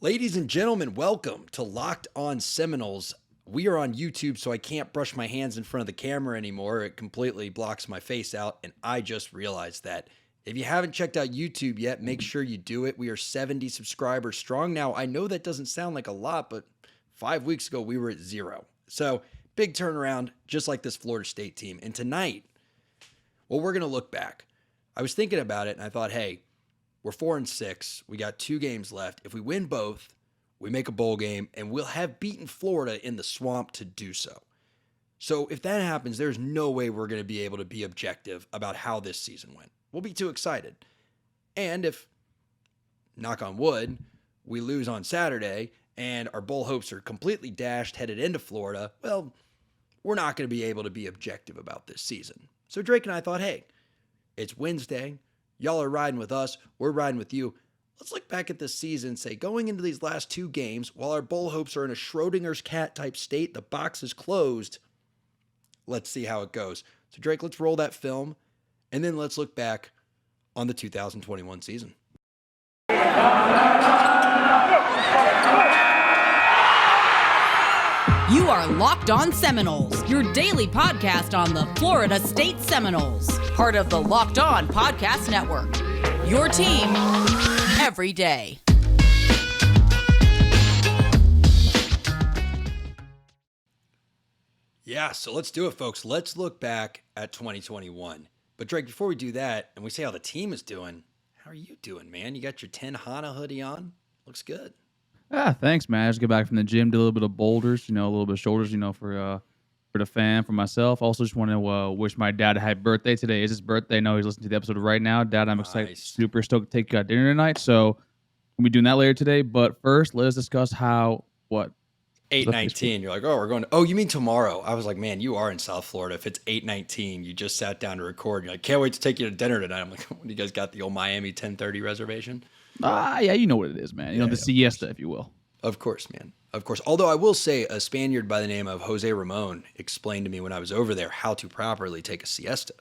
Ladies and gentlemen, welcome to Locked On Seminoles. We are on YouTube, so I can't brush my hands in front of the camera anymore. It completely blocks my face out, and I just realized that. If you haven't checked out YouTube yet, make sure you do it. We are 70 subscribers strong now. I know that doesn't sound like a lot, but 5 weeks ago we were at 0. So big turnaround, just like this Florida State team. And tonight, well, we're going to look back. I was thinking about it, and I thought, hey, we're 4-6. We got 2 games left. If we win both, we make a bowl game, and we'll have beaten Florida in the swamp to do so. So if that happens, there's no way we're going to be able to be objective about how this season went. We'll be too excited. And if, knock on wood, we lose on Saturday and our bowl hopes are completely dashed headed into Florida, well, we're not going to be able to be objective about this season. So Drake and I thought, hey, it's Wednesday. Y'all are riding with us. We're riding with you. Let's look back at this season and say, going into these last 2 games, while our bowl hopes are in a Schrodinger's cat type state, the box is closed. Let's see how it goes. So Drake, let's roll that film, and then let's look back on the 2021 season. You are Locked On Seminoles, your daily podcast on the Florida State Seminoles, part of the Locked On Podcast Network. Your team every day. Yeah, so let's do it, folks. Let's look back at 2021. But Drake, before we do that, and we say how the team is doing, how are you doing, man? You got your 10 Hana hoodie on? Looks good. Thanks, man. I just got back from the gym, did a little bit of boulders, a little bit of shoulders, for the fam, for myself. Also, just want to wish my dad a happy birthday. Today is his birthday. I know he's listening to the episode right now. Dad, I'm excited, super stoked to take you out to dinner tonight. So we'll be doing that later today. But first, let us discuss what? 8/19. You're like, oh, we're going to, oh, you mean tomorrow? I was like, man, you are in South Florida. If it's 8/19, you just sat down to record. You're like, can't wait to take you to dinner tonight. I'm like, what, you guys got the old Miami 10:30 reservation? Yeah, you know what it is, man. The siesta, if you will. Of course, man. Of course. Although I will say a Spaniard by the name of Jose Ramon explained to me when I was over there how to properly take a siesta.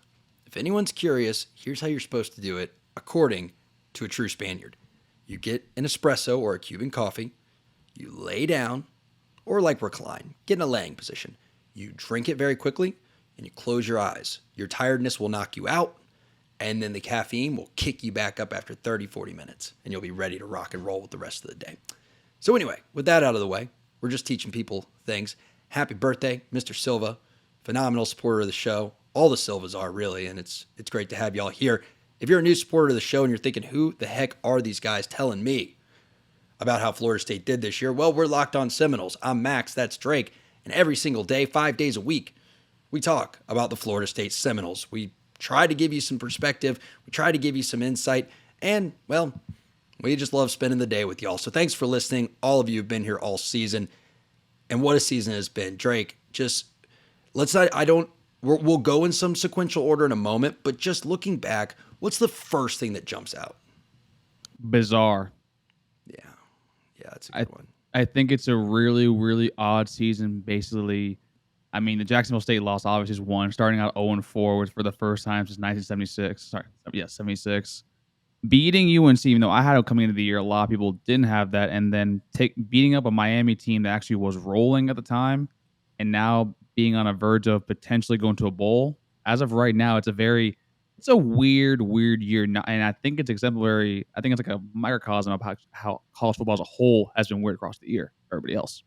If anyone's curious, here's how you're supposed to do it according to a true Spaniard. You get an espresso or a Cuban coffee. You lay down or recline. Get in a laying position. You drink it very quickly and you close your eyes. Your tiredness will knock you out. And then the caffeine will kick you back up after 30, 40 minutes. And you'll be ready to rock and roll with the rest of the day. So anyway, with that out of the way, we're just teaching people things. Happy birthday, Mr. Silva. Phenomenal supporter of the show. All the Silvas are, really, and it's great to have y'all here. If you're a new supporter of the show and you're thinking, who the heck are these guys telling me about how Florida State did this year? Well, we're Locked On Seminoles. I'm Max, that's Drake. And every single day, 5 days a week, we talk about the Florida State Seminoles. We try to give you some perspective. We try to give you some insight. And, well, we just love spending the day with y'all. So thanks for listening. All of you have been here all season. And what a season it has been. Drake, just we'll go in some sequential order in a moment, but just looking back, what's the first thing that jumps out? Bizarre. Yeah, that's a good one. I think it's a really, really odd season. Basically, I mean, the Jacksonville State loss obviously is one. Starting out 0-4 was for the first time since 1976. 76. Beating UNC, even though I had it coming into the year, a lot of people didn't have that. And then beating up a Miami team that actually was rolling at the time, and now being on a verge of potentially going to a bowl. As of right now, it's a weird year. And I think it's exemplary. I think it's like a microcosm of how college football as a whole has been weird across the year for everybody else.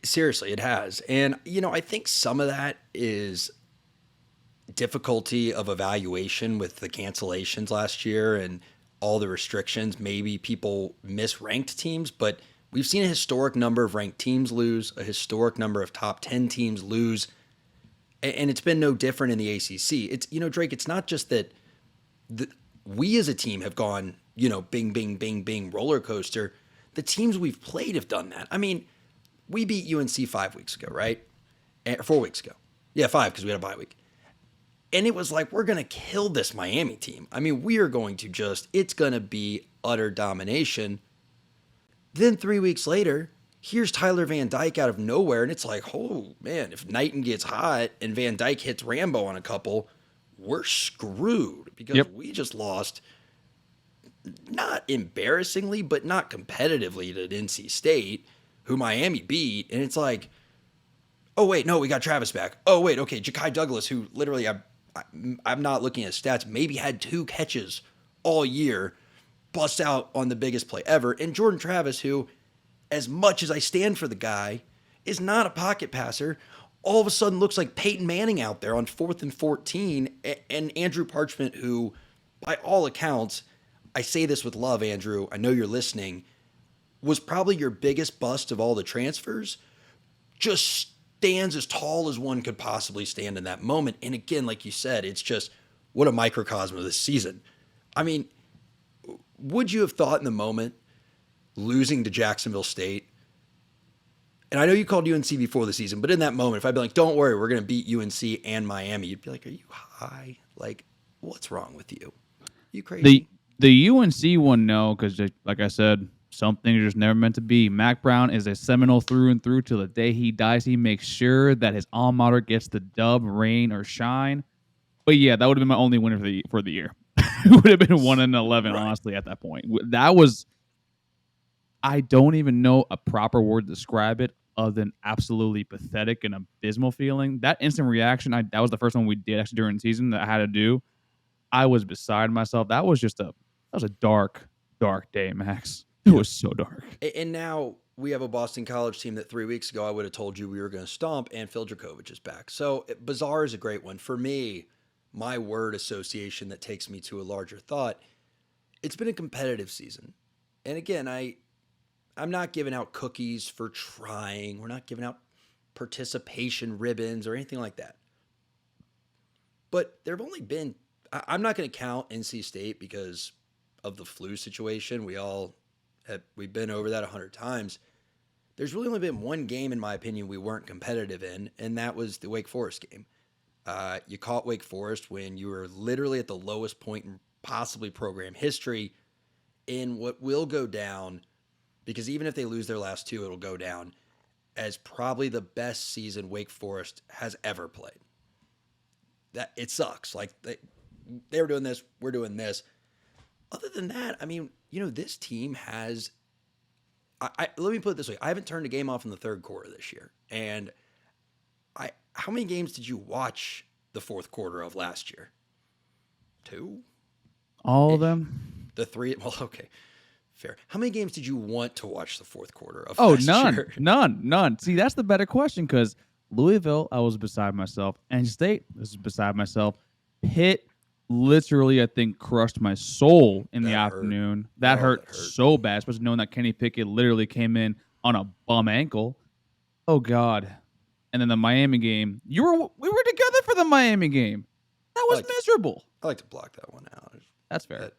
Seriously, it has. And, I think some of that is difficulty of evaluation with the cancellations last year and all the restrictions. Maybe people misranked teams, but we've seen a historic number of ranked teams lose, a historic number of top 10 teams lose, and it's been no different in the ACC. It's, Drake, it's not just that we as a team have gone, bing, bing, bing, bing, roller coaster. The teams we've played have done that. I mean, we beat UNC 5 weeks ago, right? 4 weeks ago. Yeah, 5 because we had a bye week. And it was like, we're going to kill this Miami team. I mean, we are going to it's going to be utter domination. Then 3 weeks later, here's Tyler Van Dyke out of nowhere. And it's like, oh, man, if Knighton gets hot and Van Dyke hits Rambo on a couple, we're screwed because we just lost not embarrassingly, but not competitively to NC State, who Miami beat. And it's like, oh, wait, no, we got Travis back. Oh, wait, okay, Ja'Kai Douglas, who literally, I'm not looking at stats, maybe had 2 catches all year, busts out on the biggest play ever. And Jordan Travis, who, as much as I stand for the guy, is not a pocket passer, all of a sudden looks like Peyton Manning out there on 4th and 14. And Andrew Parchment, who, by all accounts, I say this with love, Andrew, I know you're listening, was probably your biggest bust of all the transfers, just stands as tall as one could possibly stand in that moment. And again, like you said, it's just what a microcosm of this season. I mean, would you have thought in the moment losing to Jacksonville State? And I know you called UNC before the season, but in that moment, if I'd be like, don't worry, we're going to beat UNC and Miami, you'd be like, are you high? Like, what's wrong with you? You crazy? The UNC one, no, because like I said, some things are just never meant to be. Mac Brown is a Seminole through and through till the day he dies. He makes sure that his alma mater gets the dub, rain or shine. But yeah, that would have been my only winner for the year. It would have been 1-11, right, honestly, at that point. That was, I don't even know a proper word to describe it other than absolutely pathetic and abysmal feeling. That instant reaction, that was the first one we did actually during the season that I had to do. I was beside myself. That was a dark, dark day, Max. It was so dark. And now we have a Boston College team that 3 weeks ago I would have told you we were going to stomp, and Phil Dracovic is back. So bizarre is a great one. For me, my word association that takes me to a larger thought, it's been a competitive season. And again, I'm not giving out cookies for trying. We're not giving out participation ribbons or anything like that. But there have only been, I'm not going to count NC State because of the flu situation. We've been over that 100 times. There's really only been one game, in my opinion, we weren't competitive in, and that was the Wake Forest game. You caught Wake Forest when you were literally at the lowest point in possibly program history in what will go down, because even if they lose their last 2, it'll go down as probably the best season Wake Forest has ever played. That it sucks. Like they were doing this, we're doing this. Other than that, I mean, this team has. Let me put it this way: I haven't turned a game off in the third quarter this year, and how many games did you watch the fourth quarter of last year? 2? All of them? The 3? Well, okay. Fair. How many games did you want to watch the fourth quarter of last year? None. See, that's the better question, because Louisville, I was beside myself. NC State, this is beside myself. Pitt literally, I think, crushed my soul in the afternoon. That hurt so bad, especially knowing that Kenny Pickett literally came in on a bum ankle. Oh, God. And then the Miami game. We were together for the Miami game. That was miserable. I like to block that one out. That's fair.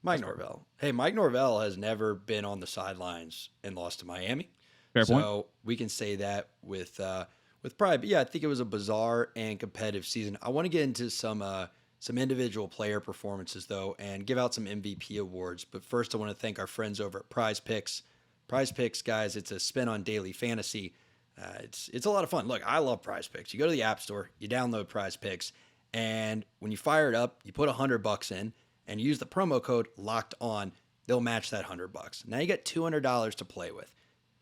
Mike Norvell. Hey, Mike Norvell has never been on the sidelines and lost to Miami. Fair point. So we can say that with pride. But yeah, I think it was a bizarre and competitive season. I want to get into some individual player performances, though, and give out some MVP awards. But first, I want to thank our friends over at Prize Picks. Prize Picks, guys, it's a spin on daily fantasy. It's a lot of fun. Look, I love Prize Picks. You go to the App Store, you download Prize Picks, and when you fire it up, you put $100 in and use the promo code Locked On. They'll match that $100. Now you got $200 to play with.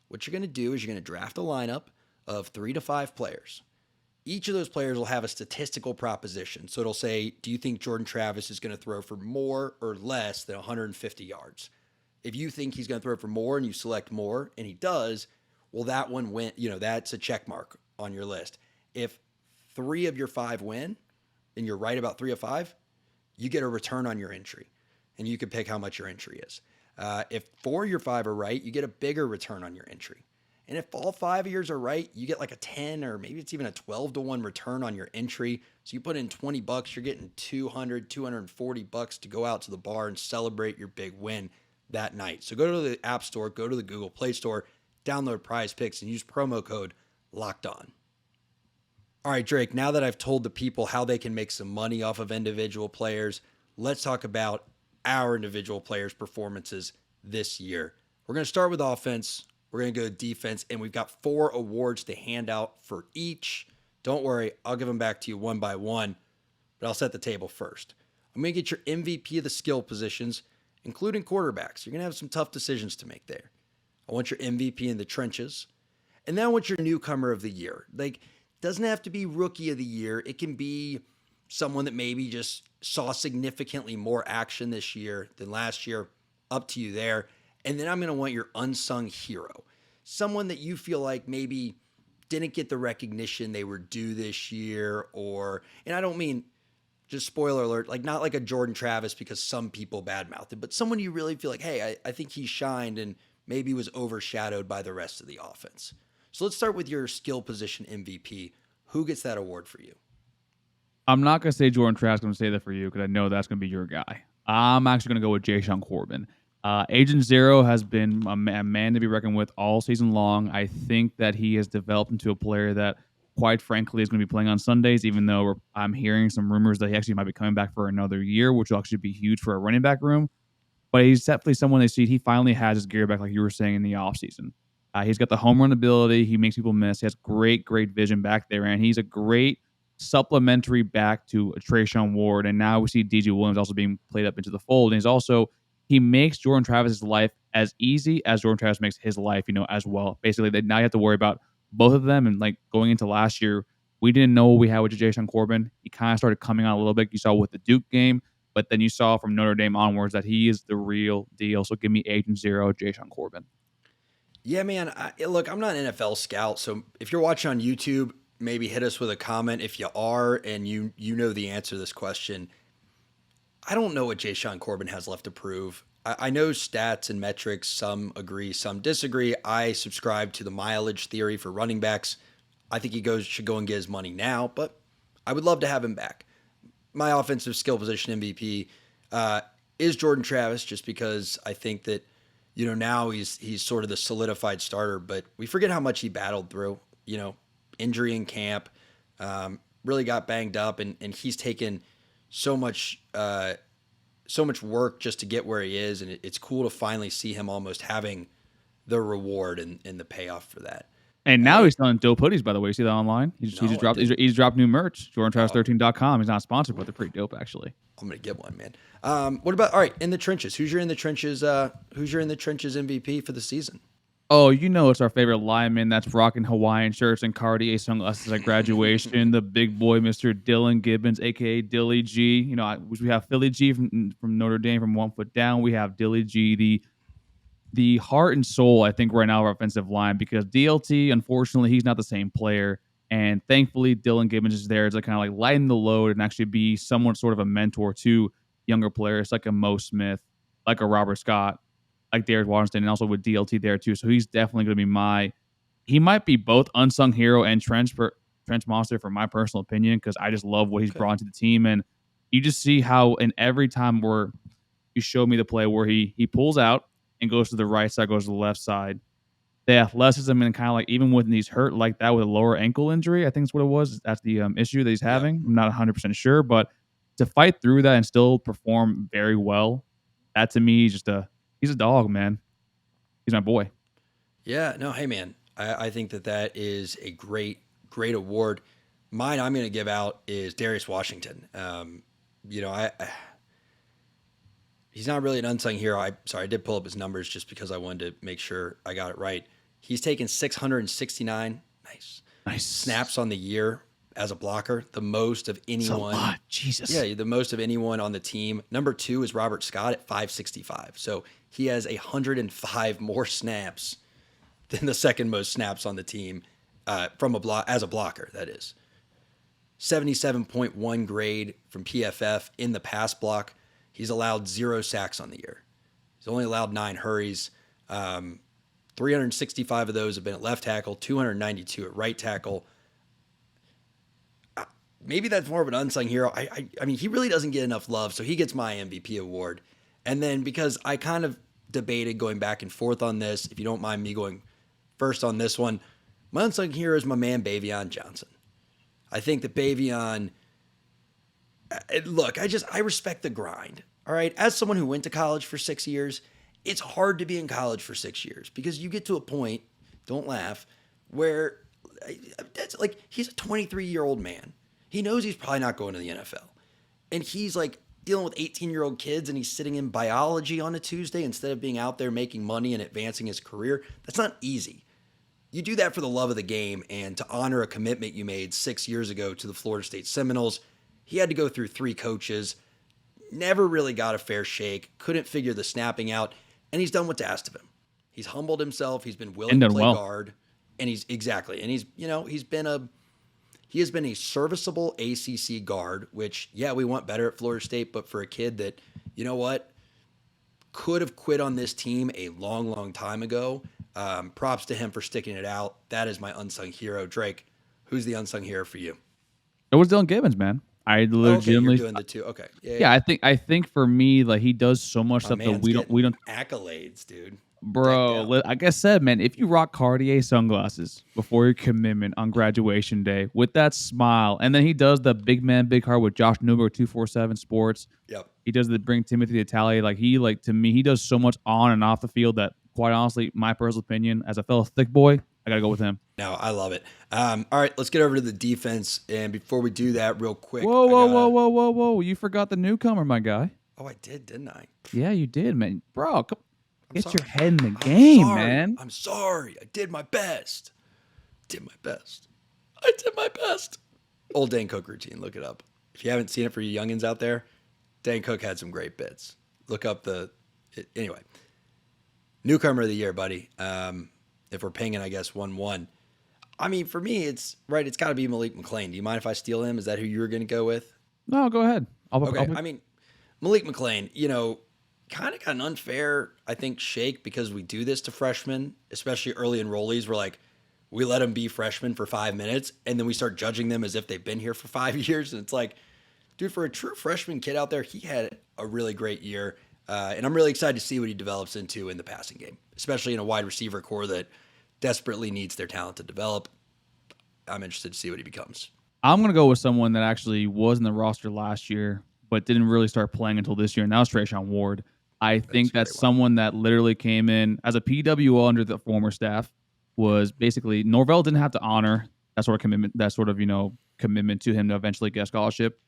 What you're going to do is you're going to draft a lineup of 3 to 5 players. Each of those players will have a statistical proposition. So it'll say, do you think Jordan Travis is going to throw for more or less than 150 yards? If you think he's going to throw for more and you select more and he does, well, that one went, that's a check mark on your list. If 3 of your 5 win and you're right about 3 of 5, you get a return on your entry and you can pick how much your entry is. If 4 of your 5 are right, you get a bigger return on your entry. And if all 5 of yours are right, you get like a 10 or maybe it's even a 12-to-1 return on your entry. So you put in $20, you're getting $240 to go out to the bar and celebrate your big win that night. So go to the App Store, go to the Google Play Store, download Prize Picks, and use promo code Locked On. All right, Drake, now that I've told the people how they can make some money off of individual players, let's talk about our individual players' performances this year. We're going to start with offense. We're going to go to defense, and we've got 4 awards to hand out for each. Don't worry, I'll give them back to you one by one, but I'll set the table first. I'm going to get your MVP of the skill positions, including quarterbacks. You're going to have some tough decisions to make there. I want your MVP in the trenches. And then I want your newcomer of the year. Like, doesn't have to be rookie of the year. It can be someone that maybe just saw significantly more action this year than last year. Up to you there. And then I'm going to want your unsung hero. Someone that you feel like maybe didn't get the recognition they were due this year, and I don't mean, just spoiler alert, like not like a Jordan Travis because some people badmouthed it, but someone you really feel like, hey, I think he shined and maybe was overshadowed by the rest of the offense. So let's start with your skill position MVP. Who gets that award for you? I'm not going to say Jordan Travis. I'm going to say that for you because I know that's going to be your guy. I'm actually going to go with Jayshon Corbin. Agent Zero has been a man to be reckoned with all season long. I think that he has developed into a player that, quite frankly, is going to be playing on Sundays, even though I'm hearing some rumors that he actually might be coming back for another year, which will actually be huge for a running back room. But he's definitely someone they see. He finally has his gear back, like you were saying, in the offseason. He's got the home run ability. He makes people miss. He has great vision back there, and he's a great supplementary back to Trayshawn Ward. And now we see DJ Williams also being played up into the fold. And he makes Jordan Travis's life as easy as Jordan Travis makes his life, as well. Basically, now you have to worry about both of them. And like going into last year, we didn't know what we had with Jayshon Corbin. He kind of started coming out a little bit. You saw with the Duke game, but then you saw from Notre Dame onwards that he is the real deal. So give me Agent Zero, Jayshon Corbin. Yeah, man. Look, I'm not an NFL scout, so if you're watching on YouTube, maybe hit us with a comment if you are and you know the answer to this question. I don't know what Jayshon Corbin has left to prove. I know stats and metrics, some agree, some disagree. I subscribe to the mileage theory for running backs. I think he should go and get his money now, but I would love to have him back. My offensive skill position MVP is Jordan Travis, just because I think that, now he's sort of the solidified starter, but we forget how much he battled through, injury in camp, really got banged up, and he's taken so much work just to get where he is, and it's cool to finally see him almost having the reward and the payoff for that. And now he's selling dope hoodies, by the way. You see that online? He's dropped new merch. JordanTravis13.com. He's not sponsored, but they're pretty dope, actually. I'm gonna get one, man. What about, all right, in the trenches? Who's your in the trenches MVP for the season? Oh, it's our favorite lineman that's rocking Hawaiian shirts and Cartier sunglasses at graduation. The big boy, Mr. Dillan Gibbons, a.k.a. Dilly G. We have Philly G from Notre Dame from 1 foot down. We have Dilly G, the heart and soul, I think, right now of our offensive line, because DLT, unfortunately, he's not the same player. And thankfully, Dillan Gibbons is there to kind of like lighten the load and actually be somewhat sort of a mentor to younger players like a Mo Smith, like a Robert Scott, like Darius Washington, and also with DLT there too. So he's definitely going to be he might be both unsung hero and trench monster for my personal opinion, because I just love what he's brought to the team. And you just see how in every time where you show me the play where he pulls out and goes to the right side, goes to the left side, the athleticism and kind of like even when he's hurt like that with a lower ankle injury, I think is what it was. That's the issue that he's having. I'm not 100% sure, but to fight through that and still perform very well, that to me is he's a dog, man. He's my boy. Yeah, no, hey, man. I think that is a great award. Mine I'm going to give out is Darius Washington. He's not really an unsung hero. I did pull up his numbers just because I wanted to make sure I got it right. He's taken 669 nice snaps on the year as a blocker, the most of anyone. That's a lot. Jesus. Yeah, the most of anyone on the team. Number 2 is Robert Scott at 565. So he has 105 more snaps than the second most snaps on the team as a blocker, that is. 77.1 grade from PFF in the pass block. He's allowed 0 sacks on the year. He's only allowed 9 hurries. 365 of those have been at left tackle, 292 at right tackle. Maybe that's more of an unsung hero. I mean, he really doesn't get enough love, so he gets my MVP award. And then because I kind of debated going back and forth on this, if you don't mind me going first on this one, my unsung hero is my man Bavion Johnson. I think that Bavion, look, I respect the grind. All right, as someone who went to college for 6 years, it's hard to be in college for 6 years because you get to a point, don't laugh, where that's like he's a 23-year-old man. He knows he's probably not going to the NFL. And he's like dealing with 18-year-old kids and he's sitting in biology on a Tuesday instead of being out there making money and advancing his career. That's not easy. You do that for the love of the game and to honor a commitment you made 6 years ago to the Florida State Seminoles. He had to go through 3 coaches, never really got a fair shake, couldn't figure the snapping out, and he's done what's asked of him. He's humbled himself. He's been willing to play guard, and he has been a serviceable ACC guard, which, yeah, we want better at Florida State, but for a kid that, you know what, could have quit on this team a long, long time ago, props to him for sticking it out. That is my unsung hero. Drake, who's the unsung hero for you? It was Dillan Gibbons, man. I legitimately you're doing the 2. Okay. Yeah, I think for me, like, he does so much stuff that we don't accolades, dude. Bro, like I said, man, if you rock Cartier sunglasses before your commitment on graduation day with that smile, and then he does the big man, big heart with Josh Newberg, 247 Sports. Yep. He does the bring Timothy Italia. To me, he does so much on and off the field that, quite honestly, my personal opinion, as a fellow thick boy, I got to go with him. No, I love it. All right, let's get over to the defense. And before we do that, real quick. Whoa. You forgot the newcomer, my guy. Oh, I did, didn't I? Yeah, you did, man. Bro, get your head in the game, man. I'm sorry. I did my best. Old Dane Cook routine. Look it up. If you haven't seen it for you youngins out there, Dane Cook had some great bits. Look up anyway. Newcomer of the year, buddy. If we're pinging, I guess 1-1. I mean, for me, it's got to be Malik Mclean. Do you mind if I steal him? Is that who you were going to go with? No, go ahead. I mean, Malik Mclean, kind of got an unfair, I think, shake because we do this to freshmen, especially early enrollees. We're like, we let them be freshmen for 5 minutes, and then we start judging them as if they've been here for 5 years. And it's like, dude, for a true freshman kid out there, he had a really great year. And I'm really excited to see what he develops into in the passing game, especially in a wide receiver core that desperately needs their talent to develop. I'm interested to see what he becomes. I'm going to go with someone that actually was in the roster last year, but didn't really start playing until this year. And that was Trayshawn Ward. I think that's someone that literally came in as a PWO under the former staff. Was basically Norvell didn't have to honor that sort of commitment, commitment to him to eventually get a scholarship.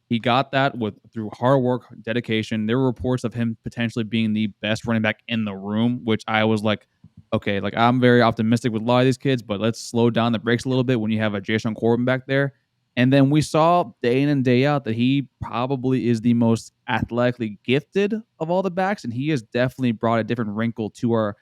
He got that through hard work, dedication. There were reports of him potentially being the best running back in the room, which I was like, okay, like I'm very optimistic with a lot of these kids, but let's slow down the brakes a little bit when you have a Jason Corbin back there. And then we saw day in and day out that he probably is the most athletically gifted of all the backs, and he has definitely brought a different wrinkle to our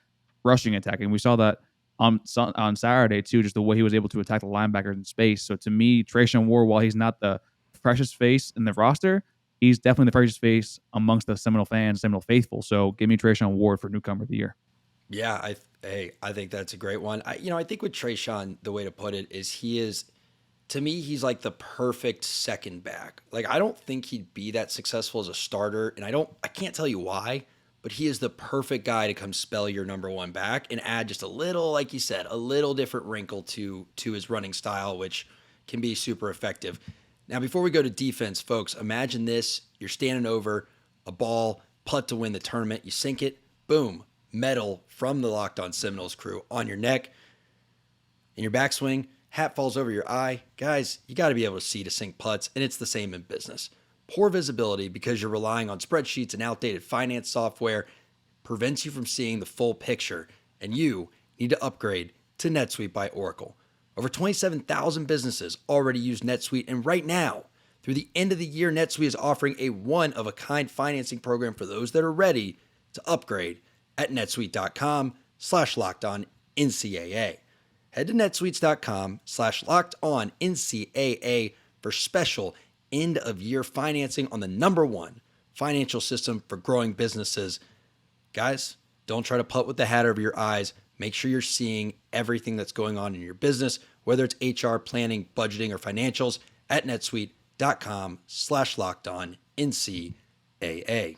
rushing attack. And we saw that on Saturday, too, just the way he was able to attack the linebackers in space. So to me, Trayshawn Ward, while he's not the freshest face in the roster, he's definitely the freshest face amongst the Seminole fans, Seminole faithful. So give me Trayshawn Ward for newcomer of the year. Yeah, I think that's a great one. I think with Trayshawn, the way to put it is to me, he's like the perfect second back. Like, I don't think he'd be that successful as a starter, and I can't tell you why, but he is the perfect guy to come spell your number one back and add just a little, like you said, a little different wrinkle to his running style, which can be super effective. Now, before we go to defense, folks, imagine this. You're standing over a ball, putt to win the tournament. You sink it, boom, medal from the Locked On Seminoles crew on your neck. In your backswing, hat falls over your eye. Guys, you got to be able to see to sink putts, and it's the same in business. Poor visibility because you're relying on spreadsheets and outdated finance software prevents you from seeing the full picture, and you need to upgrade to NetSuite by Oracle. Over 27,000 businesses already use NetSuite, and right now, through the end of the year, NetSuite is offering a one-of-a-kind financing program for those that are ready to upgrade at netsuite.com/lockedonncaa. Head to netsuites.com/lockedonncaa for special end-of-year financing on the number one financial system for growing businesses. Guys, don't try to putt with the hat over your eyes. Make sure you're seeing everything that's going on in your business, whether it's HR, planning, budgeting, or financials, at netsuite.com/lockedonncaa.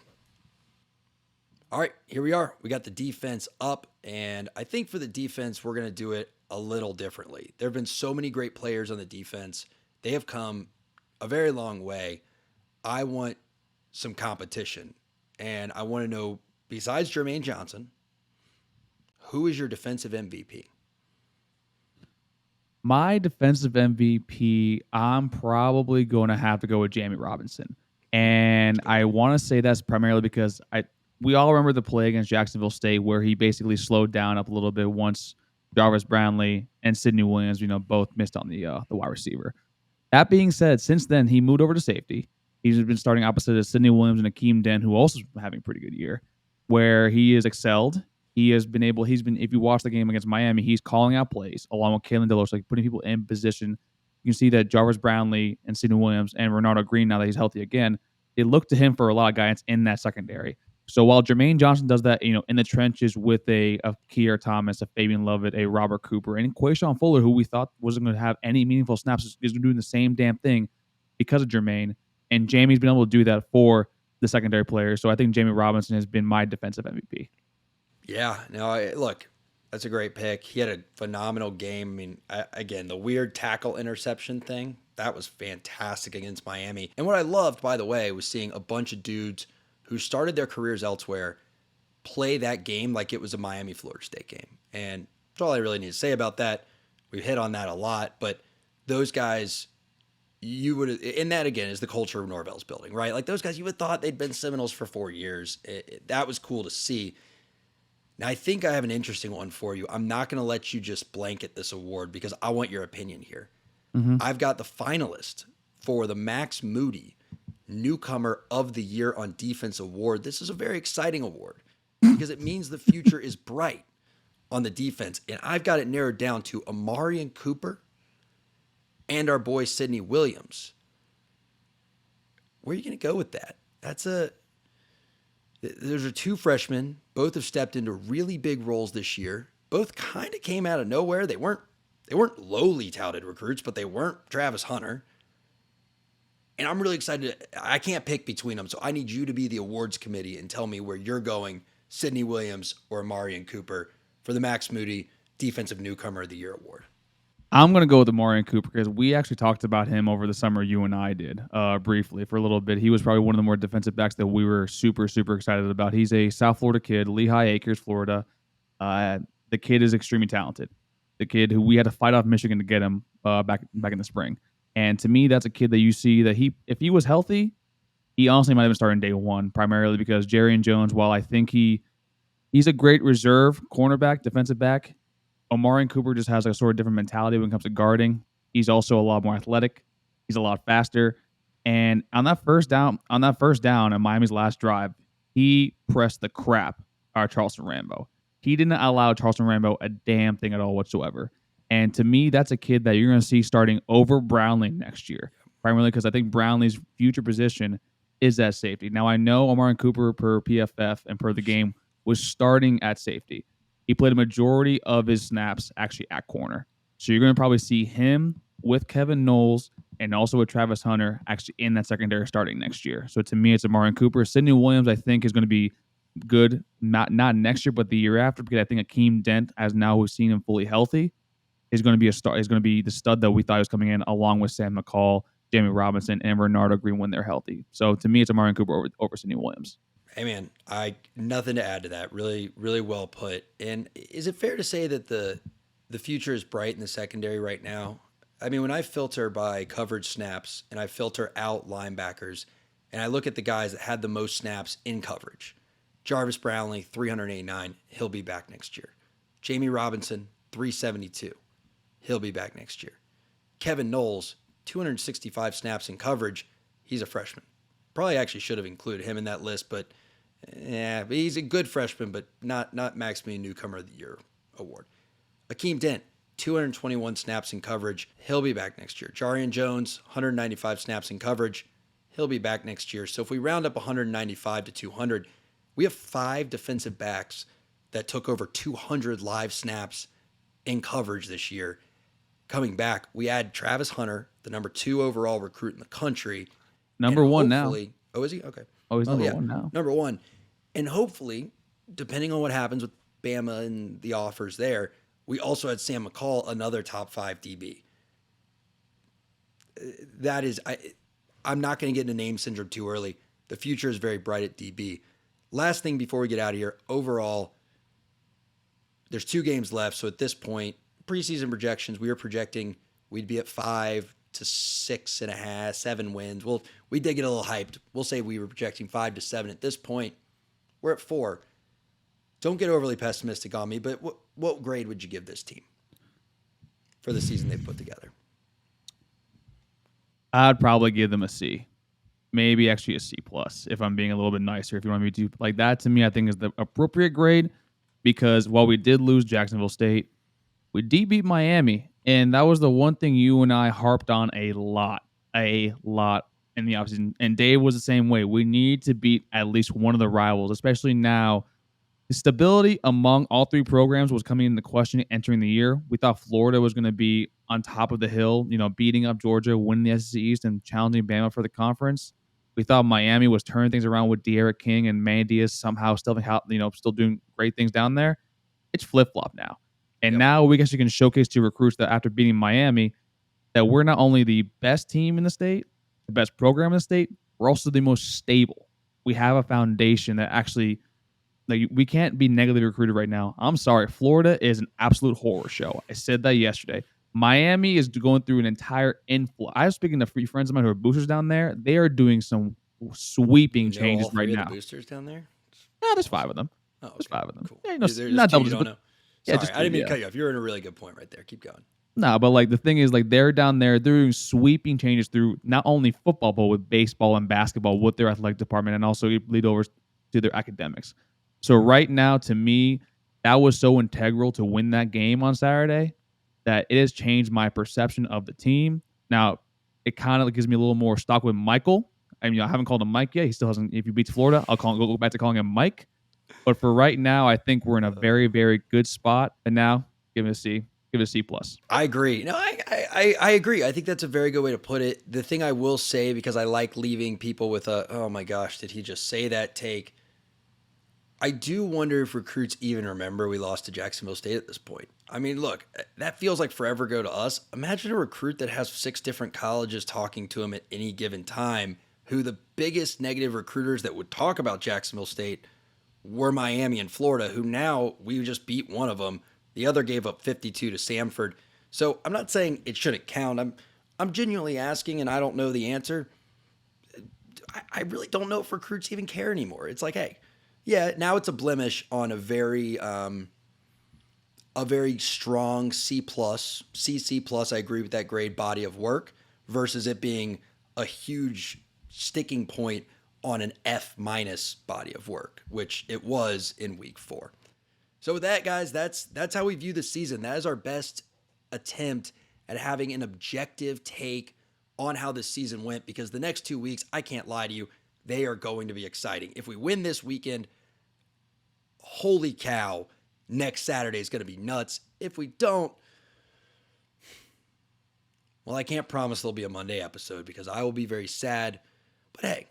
All right, here we are. We got the defense up, and I think for the defense, we're going to do it a little differently. There have been so many great players on the defense. They have come a very long way. I want some competition, and I want to know, besides Jermaine Johnson, who is your defensive MVP? My defensive MVP, I'm probably going to have to go with Jamie Robinson. And I want to say that's primarily because we all remember the play against Jacksonville State where he basically slowed down up a little bit once Jarvis Brownlee and Sidney Williams, both missed on the wide receiver. That being said, since then, he moved over to safety. He's been starting opposite of Sidney Williams and Akeem Dent, who also been having a pretty good year, where he has excelled. If you watch the game against Miami, he's calling out plays along with Kalen Dillard, like putting people in position. You can see that Jarvis Brownlee and Sidney Williams and Renardo Green, now that he's healthy again, they look to him for a lot of guidance in that secondary. So while Jermaine Johnson does that, in the trenches with a Kier Thomas, a Fabian Lovett, a Robert Cooper, and Quayshawn Fuller, who we thought wasn't going to have any meaningful snaps, is doing the same damn thing because of Jermaine. And Jamie's been able to do that for the secondary players. So I think Jamie Robinson has been my defensive MVP. Yeah, no, look, that's a great pick. He had a phenomenal game. I mean, again, the weird tackle interception thing, that was fantastic against Miami. And what I loved, by the way, was seeing a bunch of dudes who started their careers elsewhere play that game like it was a Miami-Florida State game. And that's all I really need to say about that. We've hit on that a lot, but those guys, and that again is the culture of Norvell's building, right? Like those guys, you would have thought they'd been Seminoles for 4 years. That was cool to see. Now, I think I have an interesting one for you. I'm not going to let you just blanket this award because I want your opinion here. Mm-hmm. I've got the finalist for the Max Moody Newcomer of the Year on Defense award. This is a very exciting award because it means the future is bright on the defense. And I've got it narrowed down to Omari Cooper and our boy Sidney Williams. Where are you going to go with that? Those are two freshmen. Both have stepped into really big roles this year. Both kind of came out of nowhere. They weren't lowly touted recruits, but they weren't Travis Hunter. And I'm really excited. I can't pick between them, so I need you to be the awards committee and tell me where you're going, Sidney Williams or Omari Cooper, for the Max Moody Defensive Newcomer of the Year award. I'm going to go with Omari Cooper because we actually talked about him over the summer. You and I did briefly for a little bit. He was probably one of the more defensive backs that we were super, super excited about. He's a South Florida kid, Lehigh Acres, Florida. The kid is extremely talented. The kid who we had to fight off Michigan to get him back in the spring. And to me, that's a kid that you see that if he was healthy, he honestly might have been starting day one, primarily because Jarian Jones, while I think he's a great reserve cornerback, defensive back, Omari Cooper just has a sort of different mentality when it comes to guarding. He's also a lot more athletic. He's a lot faster. And on that first down on Miami's last drive, he pressed the crap out of Charleston Rambo. He didn't allow Charleston Rambo a damn thing at all whatsoever. And to me, that's a kid that you're going to see starting over Brownlee next year, primarily because I think Brownlee's future position is at safety. Now, I know Omari Cooper, per PFF and per the game, was starting at safety. He played a majority of his snaps actually at corner. So you're going to probably see him with Kevin Knowles and also with Travis Hunter actually in that secondary starting next year. So to me, it's Omari Cooper. Sidney Williams, I think, is going to be good, not next year, but the year after, because I think Akeem Dent, as now we've seen him fully healthy, is going to be a star. Is going to be the stud that we thought was coming in, along with Sam McCall, Jamie Robinson, and Renardo Green when they're healthy. So to me, it's Omari Cooper over Sidney Williams. Hey man, nothing to add to that. Really, really well put. And is it fair to say that the future is bright in the secondary right now? I mean, when I filter by coverage snaps and I filter out linebackers, and I look at the guys that had the most snaps in coverage, Jarvis Brownlee, 389, he'll be back next year. Jamie Robinson, 372, he'll be back next year. Kevin Knowles, 265 snaps in coverage, he's a freshman. Probably actually should have included him in that list, but he's a good freshman, but not Max Moody Newcomer of the Year award. Akeem Dent, 221 snaps in coverage. He'll be back next year. Jarian Jones, 195 snaps in coverage. He'll be back next year. So if we round up 195 to 200, we have 5 defensive backs that took over 200 live snaps in coverage this year. Coming back, we add Travis Hunter, the number 2 overall recruit in the country. Number 1 now. Oh, is he? Okay. Oh, he's number 1 now. Number 1. And hopefully, depending on what happens with Bama and the offers there, we also had Sam McCall, another top 5 DB. That is, I'm not going to get into name syndrome too early. The future is very bright at DB. Last thing before we get out of here, overall, there's 2 games left. So at this point, preseason projections, we were projecting we'd be at 5, to 6.5, 7 wins. Well, we did get a little hyped. We'll say we were projecting 5 to 7. At this point, we're at 4. Don't get overly pessimistic on me, but what grade would you give this team for the season they've put together? I'd probably give them a C. Maybe actually a C plus if I'm being a little bit nicer. If you want me to, like, that to me, I think is the appropriate grade, because while we did lose Jacksonville State, we did beat Miami, and that was the one thing you and I harped on a lot in the offseason. And Dave was the same way. We need to beat at least one of the rivals, especially now. The stability among all three programs was coming into question entering the year. We thought Florida was going to be on top of the hill, beating up Georgia, winning the SEC East, and challenging Bama for the conference. We thought Miami was turning things around with De'Aaron King and Manny Diaz somehow still doing great things down there. It's flip-flop now. And now we guess you can showcase to recruits that after beating Miami, that we're not only the best team in the state, the best program in the state, we're also the most stable. We have a foundation that actually, like, we can't be negatively recruited right now. I'm sorry. Florida is an absolute horror show. I said that yesterday. Miami is going through an entire inflow. I was speaking to free friends of mine who are boosters down there. They are doing some sweeping changes all right three now. Of the boosters down there? No, there's 5 of them. Oh, okay. There's 5 of them. Cool. Yeah, There's not two double. you don't know. Yeah, Sorry, just I didn't mean to yeah. cut you off. You're in a really good point right there. Keep going. No, but like the thing is, like, they're down there, they're doing sweeping changes through not only football, but with baseball and basketball with their athletic department, and also lead over to their academics. So right now, to me, that was so integral to win that game on Saturday that it has changed my perception of the team. Now, it kind of gives me a little more stock with Michael. I mean, I haven't called him Mike yet. He still hasn't. If he beats Florida, I'll go back to calling him Mike. But for right now, I think we're in a very, very good spot. And now, give it a C. Give it a C plus. I agree. No, I agree. I think that's a very good way to put it. The thing I will say, because I like leaving people with a, oh my gosh, did he just say that take? I do wonder if recruits even remember we lost to Jacksonville State at this point. I mean, look, that feels like forever ago to us. Imagine a recruit that has 6 different colleges talking to him at any given time, who the biggest negative recruiters that would talk about Jacksonville State were Miami and Florida, who now we just beat one of them. The other gave up 52 to Samford. So I'm not saying it shouldn't count. I'm genuinely asking, and I don't know the answer. I really don't know if recruits even care anymore. It's like, hey, yeah, now it's a blemish on a very strong C+, CC+. I agree with that grade body of work versus it being a huge sticking point on an F- body of work, which it was in week 4. So with that, guys, that's how we view the season. That is our best attempt at having an objective take on how this season went, because the next 2 weeks, I can't lie to you, they are going to be exciting. If we win this weekend, holy cow, next Saturday is going to be nuts. If we don't, well, I can't promise there'll be a Monday episode because I will be very sad. But hey,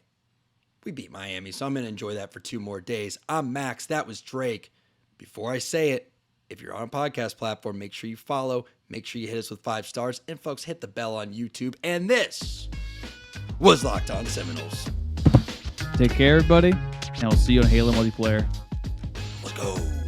we beat Miami, so I'm going to enjoy that for 2 more days. I'm Max. That was Drake. Before I say it, if you're on a podcast platform, make sure you follow. Make sure you hit us with 5 stars. And folks, hit the bell on YouTube. And this was Locked On Seminoles. Take care, everybody, and we'll see you on Halo Multiplayer. Let's go.